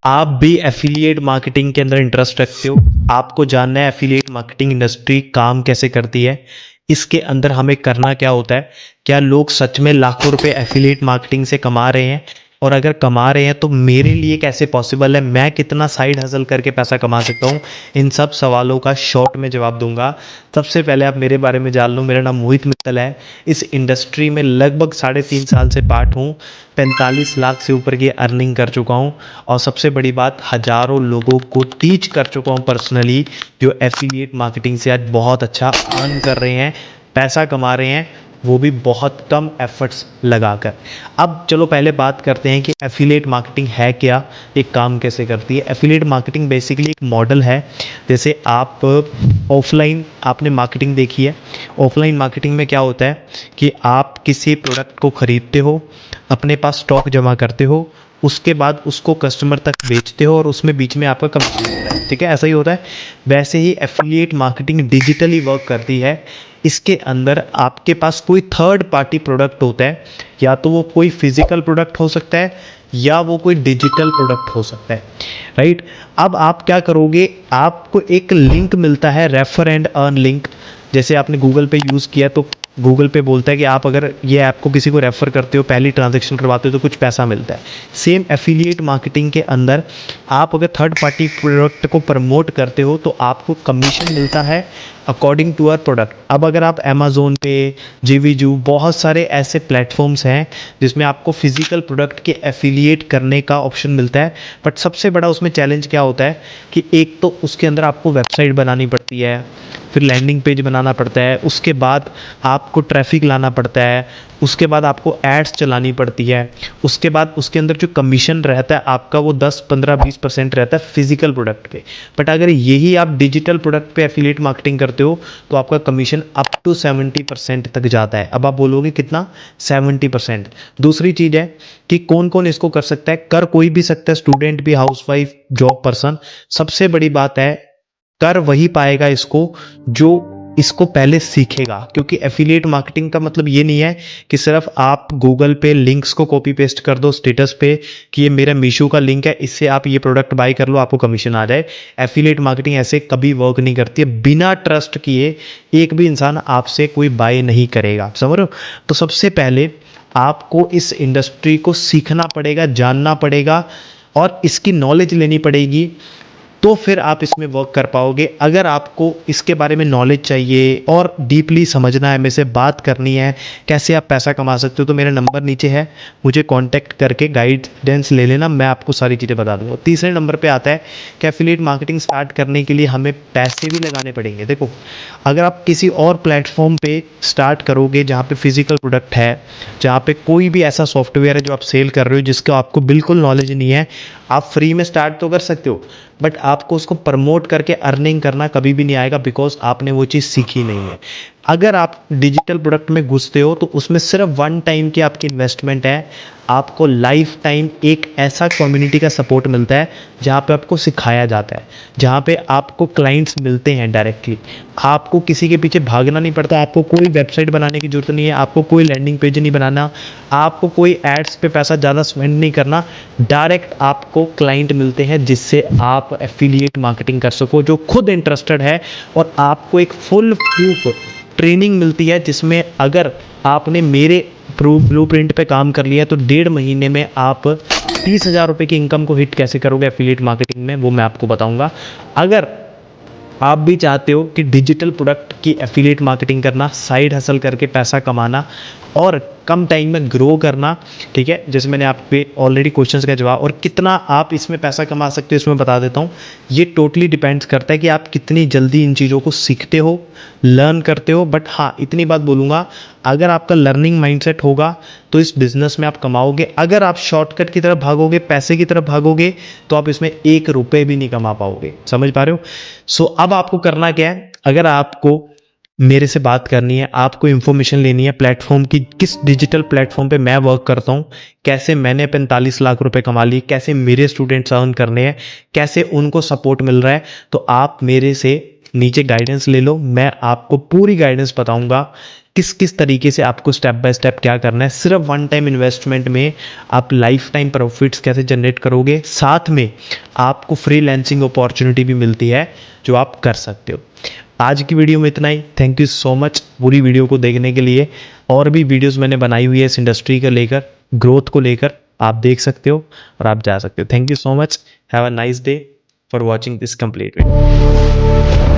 आप भी affiliate marketing के अंदर इंटरेस्ट रखते हो, आपको जानना है एफिलिएट मार्केटिंग इंडस्ट्री काम कैसे करती है, इसके अंदर हमें करना क्या होता है, क्या लोग सच में लाखों रुपए एफिलिएट मार्केटिंग से कमा रहे हैं, और अगर कमा रहे हैं तो मेरे लिए कैसे पॉसिबल है, मैं कितना साइड हसल करके पैसा कमा सकता हूँ। इन सब सवालों का शॉर्ट में जवाब दूंगा। सबसे पहले आप मेरे बारे में जान लो। मेरा नाम मोहित मित्तल है। इस इंडस्ट्री में लगभग 3.5 साल से पार्ट हूँ। 45 लाख से ऊपर की अर्निंग कर चुका हूँ, और सबसे बड़ी बात, हज़ारों लोगों को टीच कर चुका हूँ पर्सनली, जो एफिलिएट मार्केटिंग से आज बहुत अच्छा अर्न कर रहे हैं, पैसा कमा रहे हैं, वो भी बहुत कम एफर्ट्स लगाकर। अब चलो पहले बात करते हैं कि एफिलिएट मार्केटिंग है क्या, एक काम कैसे करती है। एफिलिएट मार्केटिंग बेसिकली एक मॉडल है। जैसे आप ऑफलाइन आपने मार्केटिंग देखी है। ऑफलाइन मार्केटिंग में क्या होता है कि आप किसी प्रोडक्ट को खरीदते हो, अपने पास स्टॉक जमा करते हो, उसके बाद उसको कस्टमर तक बेचते हो, और उसमें बीच में आपका कमीशन होता है। ठीक है, ऐसा ही होता है। वैसे ही एफिलिएट मार्केटिंग डिजिटली वर्क करती है। इसके अंदर आपके पास कोई थर्ड पार्टी प्रोडक्ट होता है, या तो वो कोई फिजिकल प्रोडक्ट हो सकता है, या वो कोई डिजिटल प्रोडक्ट हो सकता है। राइट। अब आप क्या करोगे, आपको एक लिंक मिलता है, रेफर एंड अर्न लिंक। जैसे आपने गूगल पे यूज़ किया, तो गूगल पे बोलता है कि आप अगर ये ऐप को किसी को रेफ़र करते हो, पहली ट्रांजैक्शन करवाते हो, तो कुछ पैसा मिलता है। सेम एफिलिएट मार्केटिंग के अंदर आप अगर थर्ड पार्टी प्रोडक्ट को प्रमोट करते हो तो आपको कमीशन मिलता है अकॉर्डिंग टू आर प्रोडक्ट। अब अगर आप अमेज़ोन पे, जीवीजू, बहुत सारे ऐसे प्लेटफॉर्म्स हैं जिसमें आपको फिजिकल प्रोडक्ट के एफिलिएट करने का ऑप्शन मिलता है। बट सबसे बड़ा उसमें चैलेंज क्या होता है कि एक तो उसके अंदर आपको वेबसाइट बनानी पड़ती है, फिर लैंडिंग पेज बनाना पड़ता है, उसके बाद आपको ट्रैफिक लाना पड़ता है, उसके बाद आपको एड्स चलानी पड़ती है, उसके बाद उसके अंदर जो कमीशन रहता है आपका वो 10, 15, 20% रहता है फिजिकल प्रोडक्ट पे। बट अगर यही आप डिजिटल प्रोडक्ट पे एफिलिएट मार्केटिंग करते हो तो आपका कमीशन अप टू 70% तक जाता है। अब आप बोलोगे कितना, 70%। दूसरी चीज़ है कि कौन कौन इसको कर सकता है, कर कोई भी सकता है, स्टूडेंट भी, हाउसवाइफ, जॉब पर्सन। सबसे बड़ी बात है, कर वही पाएगा इसको जो इसको पहले सीखेगा। क्योंकि एफिलिएट मार्केटिंग का मतलब ये नहीं है कि सिर्फ आप गूगल पे लिंक्स को कॉपी पेस्ट कर दो स्टेटस पे कि ये मेरा मीशो का लिंक है, इससे आप ये प्रोडक्ट बाय कर लो, आपको कमीशन आ जाए। एफिलिएट मार्केटिंग ऐसे कभी वर्क नहीं करती है। बिना ट्रस्ट किए एक भी इंसान आपसे कोई बाय नहीं करेगा, समझ रहे हो। तो सबसे पहले आपको इस इंडस्ट्री को सीखना पड़ेगा, जानना पड़ेगा, और इसकी नॉलेज लेनी पड़ेगी, तो फिर आप इसमें वर्क कर पाओगे। अगर आपको इसके बारे में नॉलेज चाहिए और डीपली समझना है, मेरे से बात करनी है कैसे आप पैसा कमा सकते हो, तो मेरा नंबर नीचे है, मुझे कांटेक्ट करके गाइडेंस ले लेना, मैं आपको सारी चीज़ें बता दूंगा। तीसरे नंबर पे आता है कि एफिलिएट मार्केटिंग स्टार्ट करने के लिए हमें पैसे भी लगाने पड़ेंगे। देखो, अगर आप किसी और प्लेटफॉर्म पे स्टार्ट करोगे जहाँ पे फिजिकल प्रोडक्ट है, जहाँ पे कोई भी ऐसा सॉफ्टवेयर है जो आप सेल कर रहे हो जिसका आपको बिल्कुल नॉलेज नहीं है, आप फ्री में स्टार्ट तो कर सकते हो, बट आपको उसको प्रमोट करके अर्निंग करना कभी भी नहीं आएगा, बिकॉज आपने वो चीज़ सीखी नहीं है। अगर आप डिजिटल प्रोडक्ट में घुसते हो तो उसमें सिर्फ वन टाइम की आपकी इन्वेस्टमेंट है। आपको लाइफ टाइम एक ऐसा कम्युनिटी का सपोर्ट मिलता है जहाँ पे आपको सिखाया जाता है, जहाँ पे आपको क्लाइंट्स मिलते हैं डायरेक्टली। आपको किसी के पीछे भागना नहीं पड़ता, आपको कोई वेबसाइट बनाने की ज़रूरत नहीं है, आपको कोई लैंडिंग पेज नहीं बनाना, आपको कोई एड्स पे पैसा ज़्यादा स्पेंड नहीं करना। डायरेक्ट आपको क्लाइंट मिलते हैं जिससे आप एफिलिएट मार्केटिंग कर सको, जो खुद इंटरेस्टेड है, और आपको एक फुल प्रूफ ट्रेनिंग मिलती है जिसमें अगर आपने मेरे ब्लू प्रिंट पे काम कर लिया तो 1.5 महीने में आप 30,000 रुपये की इनकम को हिट कैसे करोगे एफिलिएट मार्केटिंग में, वो मैं आपको बताऊंगा। अगर आप भी चाहते हो कि डिजिटल प्रोडक्ट की एफिलिएट मार्केटिंग करना, साइड हसल करके पैसा कमाना और कम टाइम में ग्रो करना, ठीक है, जैसे मैंने आप पे ऑलरेडी क्वेश्चंस का जवाब और कितना आप इसमें पैसा कमा सकते हो इसमें बता देता हूँ। ये टोटली डिपेंड्स करता है कि आप कितनी जल्दी इन चीज़ों को सीखते हो, लर्न करते हो। बट हाँ, इतनी बात बोलूँगा, अगर आपका लर्निंग माइंडसेट होगा तो इस बिज़नेस में आप कमाओगे। अगर आप शॉर्टकट की तरफ भागोगे, पैसे की तरफ भागोगे, तो आप इसमें 1 रुपये भी नहीं कमा पाओगे। समझ पा रहे हो। सो अब आपको करना क्या है, अगर आपको मेरे से बात करनी है, आपको इन्फॉर्मेशन लेनी है प्लेटफॉर्म की, किस डिजिटल प्लेटफॉर्म पे मैं वर्क करता हूँ, कैसे मैंने 45 लाख रुपए कमा लिए, कैसे मेरे स्टूडेंट्स अर्न करने हैं, कैसे उनको सपोर्ट मिल रहा है, तो आप मेरे से नीचे गाइडेंस ले लो, मैं आपको पूरी गाइडेंस बताऊंगा किस किस तरीके से आपको स्टेप बाय स्टेप क्या करना है। सिर्फ वन टाइम इन्वेस्टमेंट में आप लाइफ टाइम प्रॉफिट्स कैसे जनरेट करोगे, साथ में आपको फ्रीलांसिंग अपॉर्चुनिटी भी मिलती है जो आप कर सकते हो। आज की वीडियो में इतना ही। थैंक यू सो मच पूरी वीडियो को देखने के लिए। और भी वीडियोस मैंने बनाई हुई है इस इंडस्ट्री को लेकर, ग्रोथ को लेकर, आप देख सकते हो और आप जा सकते हो। Thank you so much. Have a nice day for watching this complete video.